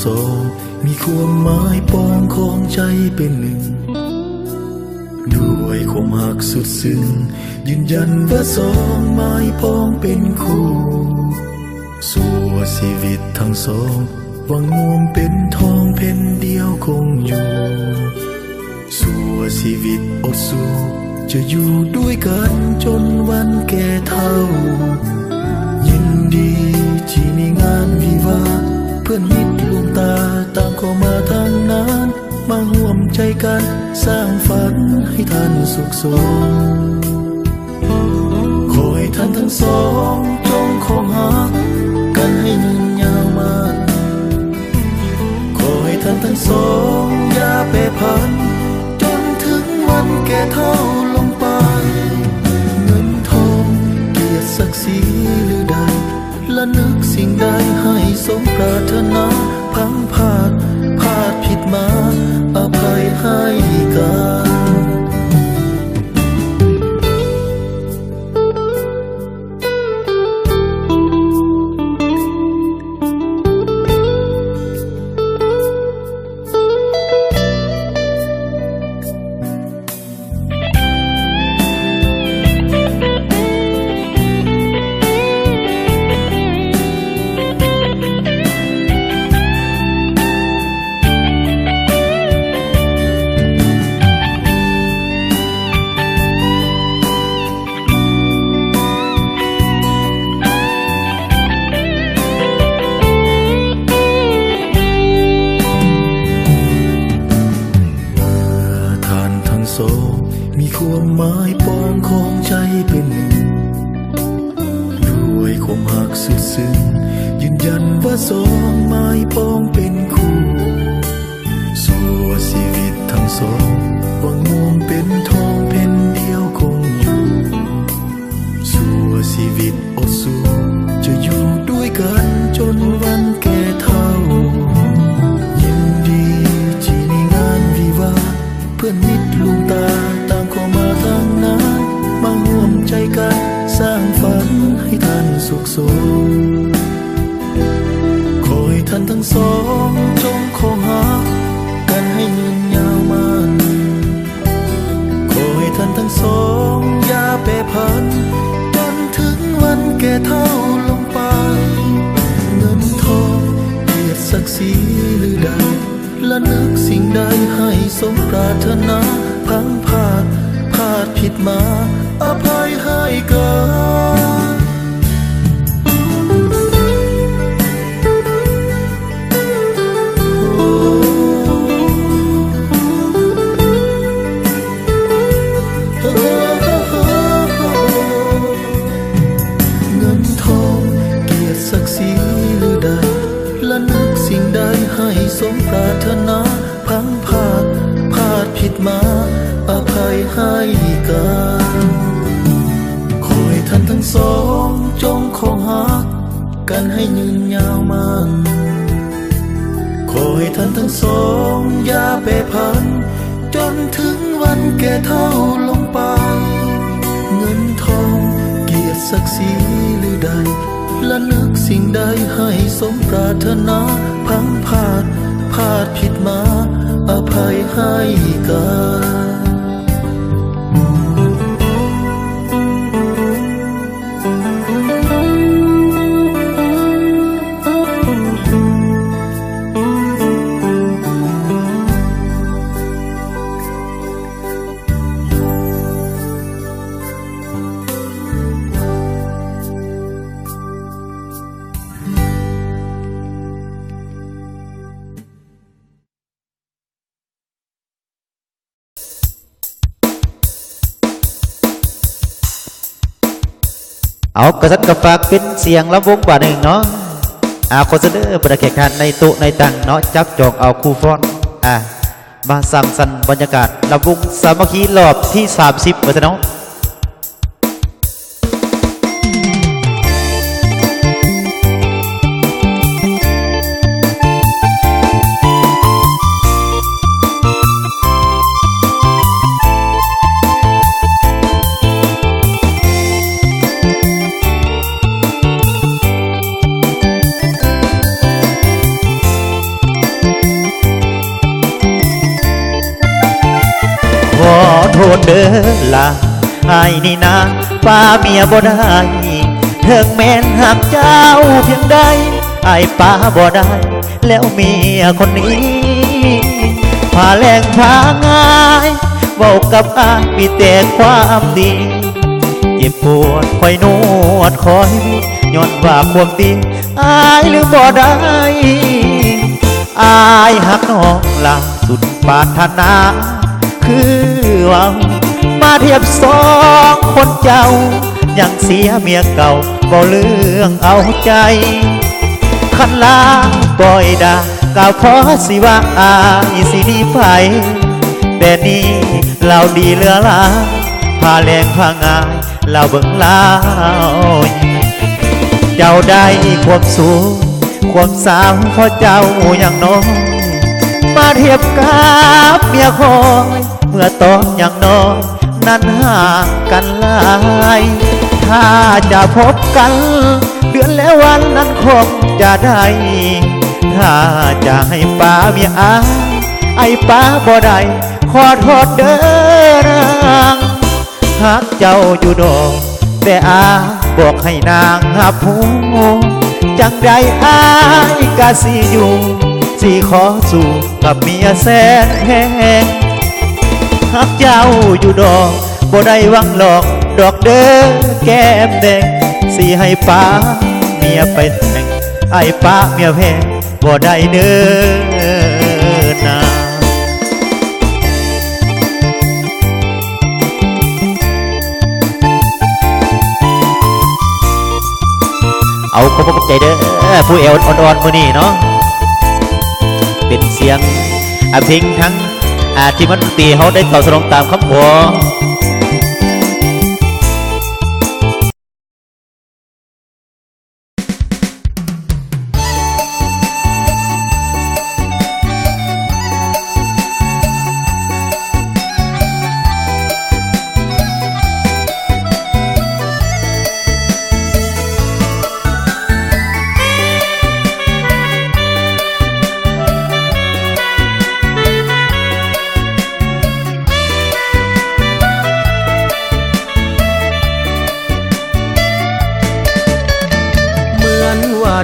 สองมีความหมายปองของใจเป็นหนึ่งด้วยความหักสุดซึ้งยืนยันว่าสองไม้ปองเป็นคู่สู่ชีวิตทั้งสองหวังรวมเป็นทองเพ็นเดียวคงอยู่สู่ชีวิตอดสู้จะอยู่ด้วยกันจนวันแก่เฒ่ายินดีที่มีงานวิวาห์เพื่อนมิตรลวงตาต่างเข้ามาทางนั้นมาร่วมใจกันสร้างฝันให้ท่านสุขสมขอให้ท่านทั้งสองจงคงหากันให้ยืนยาวมาขอให้ท่านทั้งสองอย่าแปรผันจนถึงวันแก่เฒ่าลงไปเงินทองเกียรติศักดิ์ศรีหรือใดและนึกสิ่งใดให้สมปรารถนาพังพลาดผิดมาอภัยให้กันมีความหมายปองของใจเป็นหนึ่งด้วยความหักสุดซึ้งยืนยันว่าสองไม้ปองเป็นคู่สู่ชีวิตทั้งสองหวังรวมเป็นทองเพ็นเดียวคงอยู่สู่ชีวิตอดสู้จะอยู่ด้วยกันจนวันแก่เฒ่ายินดีที่ในงานวิวาห์เพื่อนมิตรลวงตาต่างเข้ามาทางนั้นมาร่วมใจกันสร้างฝันให้ท่านสุขสมขอให้ท่านทั้งสองจงคงหากันให้ยืนยาวมันขอให้ท่านทั้งสองอย่าแปรผันจนถึงวันแก่เฒ่าลงไปเงินทองเกียรติศักดิ์ศรีหรือใดและนึกสิ่งใดให้สมปรารถนาพังพลาดผิดมาอภัยให้กันเงินทองเกียรติศักดิ์ศรีหรือใดและนึกสิ่งใดให้สมปรารถนาพังพลาดผิดมาอภัยให้กันขอให้ท่านทั้งสองจงคงหักกันให้ยืนยาวมันขอให้ท่านทั้งสองอย่าแปรผันจนถึงวันแก่เฒ่าลงไปเงินทองเกียรติศักดิ์ศรีหรือใดและนึกสิ่งใดให้สมปรารถนาพังพลาดผิดมาอภัยให้กันเอากระสันกระฝากเป็นเสียงลำวงบ่าหนึ่งเนาะคนเสนอประแข่งขันในโต๊ะในตังเนาะจับจองเอาคู่ฟ้อนมาสร้างสรรค์บรรยากาศลำวงสามัคคีรอบที่30มาเนาะ เ ษเด้อล่ะอายนี่นะป้าเมียบ่ได้เถิงแม่นหักเจ้าเพียงใดอายป้าบ่ได้แล้วเมียคนนี้พาแรงพาง่ายเว้ากับอายมีแต่ความดีเจ็บปวดคอยนวดคอยย้อนว่าความดีอายลืมบ่ได้อายหักน้องล่าสุดปรารถนาคือหวังมาเทียบสองคนเจ้ายังเสียเมียเก่าบ่เรื่องเอาใจคันลาปล่อยดาก็พอสิว่าอายสิดีไปแต่นี่เราดีเหลือหลายพาแรงพางายเราเบิ่งลาวเจ้าได้ความสูงความสาวเพราะเจ้าอย่างน้อยมาเทียบกับเมียคอยเมื่อตอนอย่างน้อยนั้นห่างกันหลายถ้าจะพบกันเดือนและวันนั้นคงจะได้ถ้าจะให้ป้าเมียอายไอ้ป้าบ่ได้ขอโทษเด้อนางหากเจ้าอยู่ดอกแต่อาบอกให้นางหับหูจังใดอายกะสิอยู่สิขอสู่กับเมียแสนแพงหากเจ้าอยู่ดอกบ่ได้หวังหลอกดอกเด้อแก้มแดงสิให้ป้าเมียไปแต่งไอ้ป้าเมียแพงบ่ได้เด้อนาเอาขอบคุณใจเด้อผู้เอวอ่อนๆมือนี่เนาะเป็นเสียงเพลงทั้งที่มันตีเขาได้เข้าสนองตามคำขอ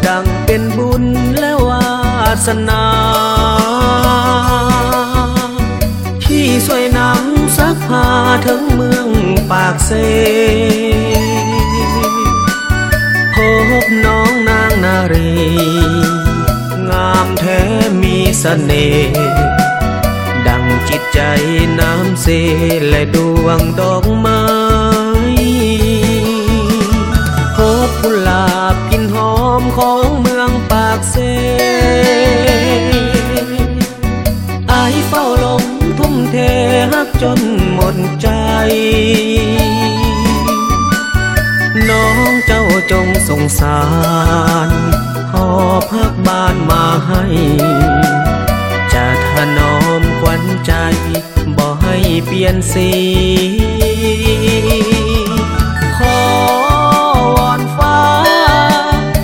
ดังเป็นบุญและวาสนาที่ช่วยนำซักพาถึงเมืองปากเซพบน้องนางนารีงามแท้มีเสน่ห์ดังจิตใจน้ำเสและดวงดอกไม้พบกุหลาบกลิ่นหอมของเมืองปากเซอายเฝ้าหลงทุ่มเทฮักจนหมดใจน้องเจ้าจงสงสารหอบฮักบ้านมาให้จะถนอมขวัญใจบ่ให้เปลี่ยนสีขอวอนฟ้า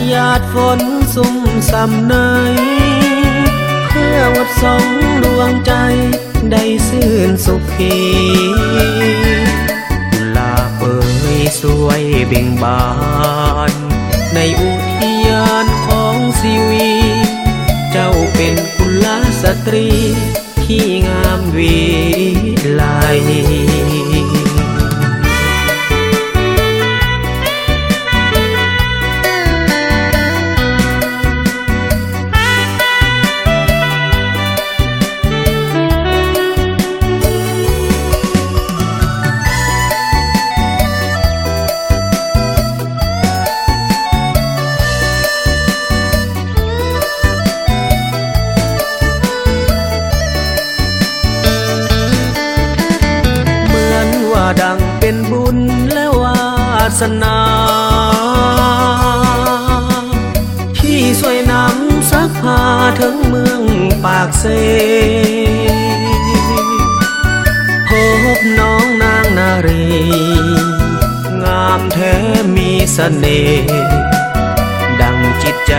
หยาดฝนสุ่มสำเนยเพื่อวัดสองดวงใจได้ซื่นสุขีลาเปิดสวยเบ่งบานในอุทยานของชีวีเจ้าเป็นกุลสตรีที่งามวิไลดังเป็นบุญและวาสนาที่ช่วยนำซักพาถึงเมืองปากเซพบน้องนางนารีงามแท้มีเสน่ห์ดังจิตใจ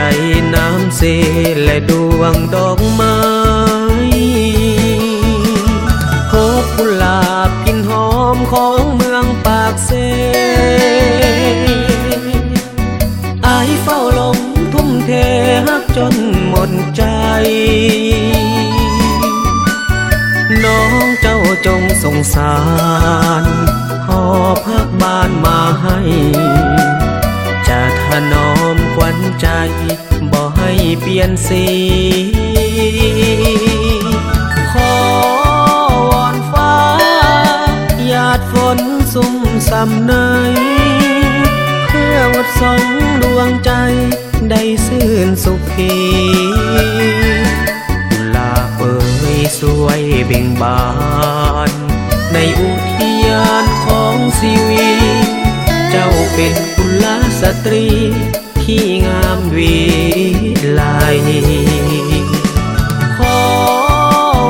น้ำเสและดวงดอกไม้พบกุหลาบกลิ่นหอม สงสารหอบพักบ้านมาให้จะถนอมขวัญใจบ่ให้เปลี่ยนสีขอวอนฟ้าหยาดฝนสุ่มสำเนยเพื่อวัดสองดวงใจได้ซื่นสุขีกุหลาบเอ่ยสวยเบ่งบานในอุทยานของชีวิตเจ้าเป็นกุลสตรีที่งามวิไลขอ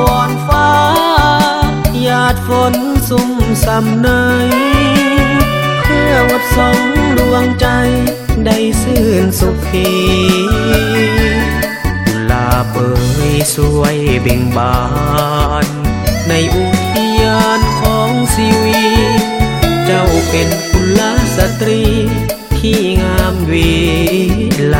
วอนฟ้าหยาดฝนสุ่มสำเนยเพื่อวัดสองดวงใจได้ซื่นสุขีกุหลาบเอ่ยสวยเบ่งบานในอุทยานของชีวิตเจ้าเป็นกุลสตรีที่งามวิไล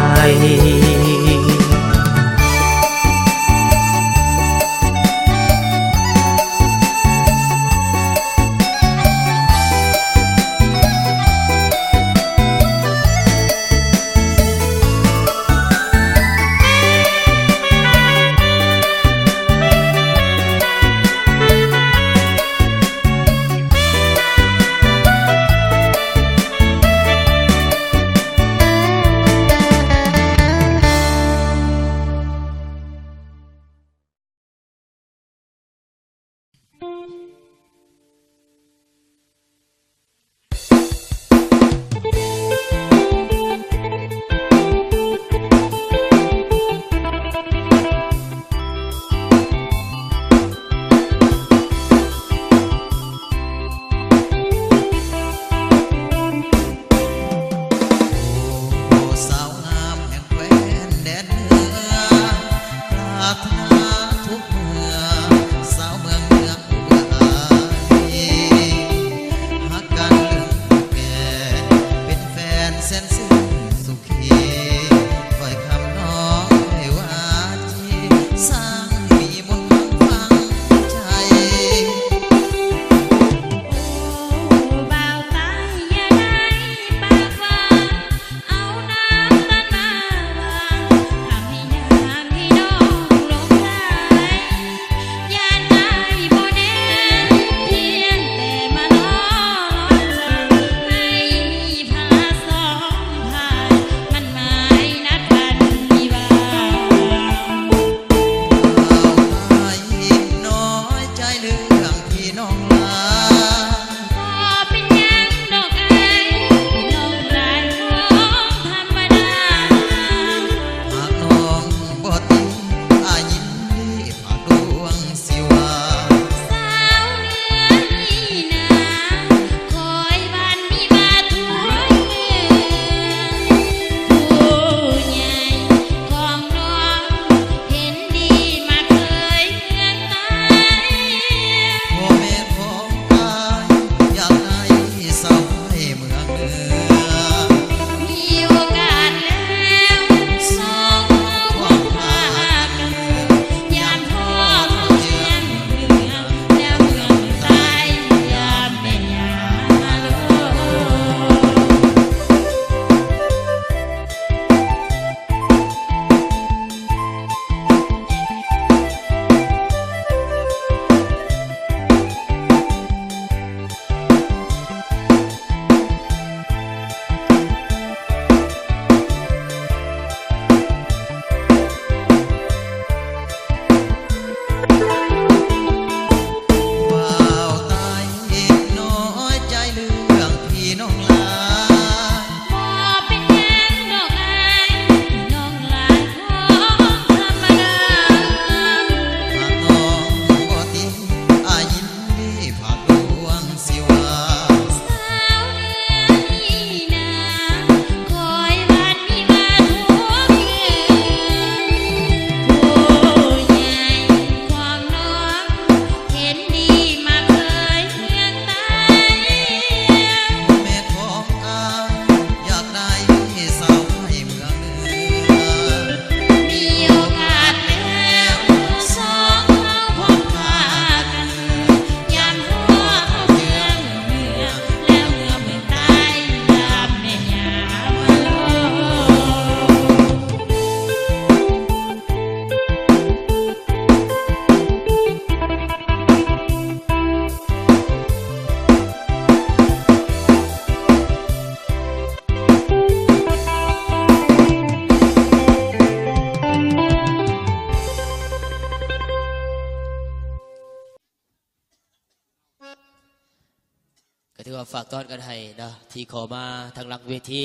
ว่าฝากต้อนกันให้นะที่ขอมาทางหลังเวที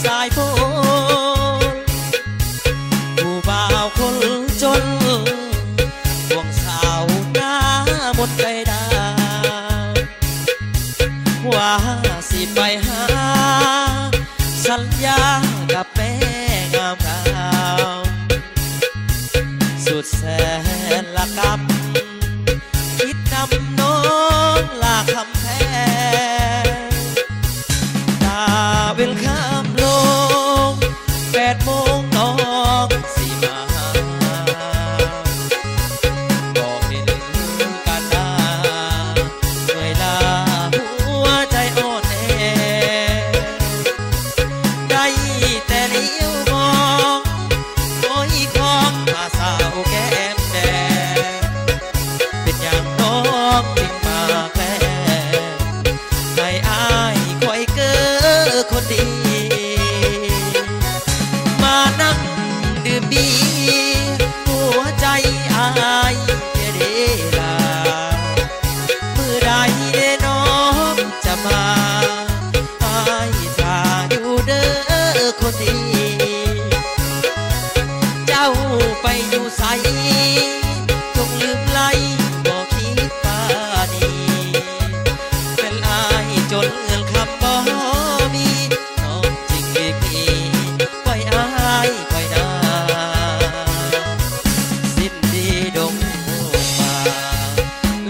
สายฝนผู้บ่าวคนจนห่วงสาวหน้ามนต์ใจดาว่าสิไปหาสัญญากับแม่งามงามสุดแสนละกำคิดนำน้องลาคำแพงตาเวลข้ามลง8 โมงน้องสิมาบอกเห็นกันหน้าเหนื่อยล้าหัวใจอ่อนแอได้แต่เลี้ยวมองโอ้ยของมาสาวแก้มแดงเป็นอย่างน้องจึงมาแกล้งให้อายคอยเก้อคนดีมานั่งดื่มบีหัวใจอายเดลาเมื่อใดเดน้องจะมาอายถ้าอยู่เด้อคนดีเจ้าไปอยู่ใสจงลืมไล่บอกคิดปานีเป็นอายจนเงินคำบ่มีน้องจริงอีกทีปล่อยอายปล่อยนาสิ้นดีดงมา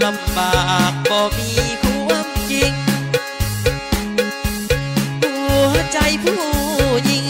ลำบากบ่มีความจริงหัวใจผู้หญิง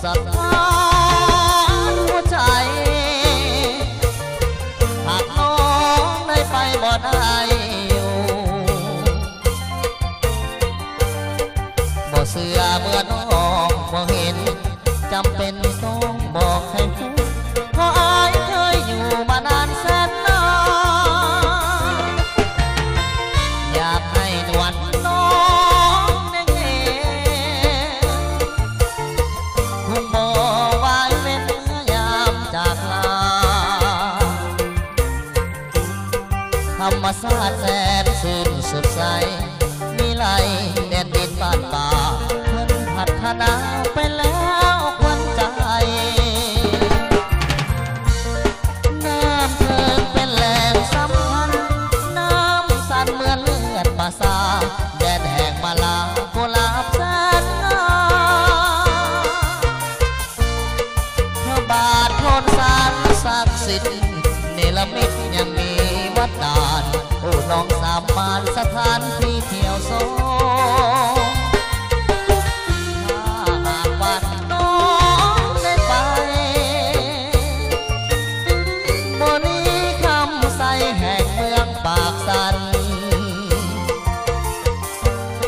ศรัทธาหัวใจหากน้องได้ไปบ่ได้อยู่บ่เสือเมื่อน้องบ่เห็นจำเป็นต้องบอกให้พูดเพราะอายเคยอยู่มานานแสนนานอยากให้นวลน้องได้เห็นคงบ่ไว้เว้นยามจากลาธรรมชาติแสนซื่นสดใสมีไหลแดนดินบ้านป่าเพิ่นพัฒนาไปแล้วควันใจน้ำเพิงเป็นแหล่งสำคัญน้ำสั่นเหมือนเลือดมาซาแดนแห่งมาลากุหลาบแสนงามพระบาทโพนสารศักดิ์สิทธิ์เนรมิตยังมีวัดดานโอ้น้องสามมานสถานที่เที่ยวโซถ้าหากวันน้องได้ไปโมนี้คำใสแห่งเมืองปากสัน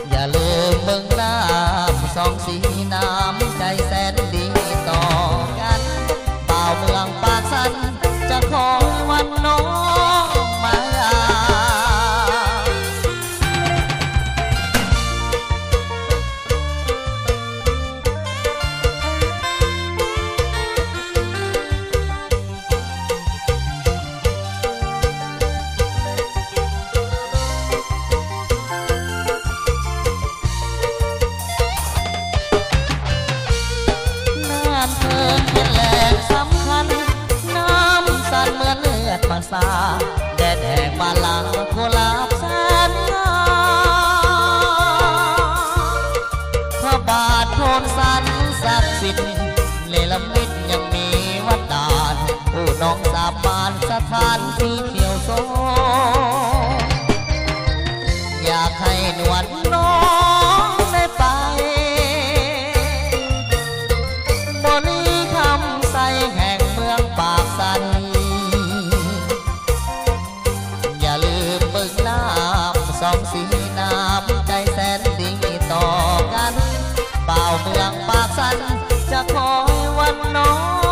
อย่าลืมเมืองน้ำสองสีน้ำใจแสนดีต่อกันบ่าวเมืองปากสันจะคอยวันน้องมาน้ำเพิงเป็นแหล่งสำคัญน้ำสั่นเหมือนเลือดมาซาแดดแห่งมาลากุหลาบแสนงามพระบาทโพนสันศักดิ์สิทธิ์เนรมิตยังมีวัดดานผู้น้องสามบานสถานที่เที่ยวโซอยากให้นวลน้องได้ไปบริคำใสแห่งเมืองปากสันอย่าลืมเบิ่งน้ำสองสีน้ำใจแสนดีต่อกันบ่าวเมืองปากสันจะคอยวันน้อง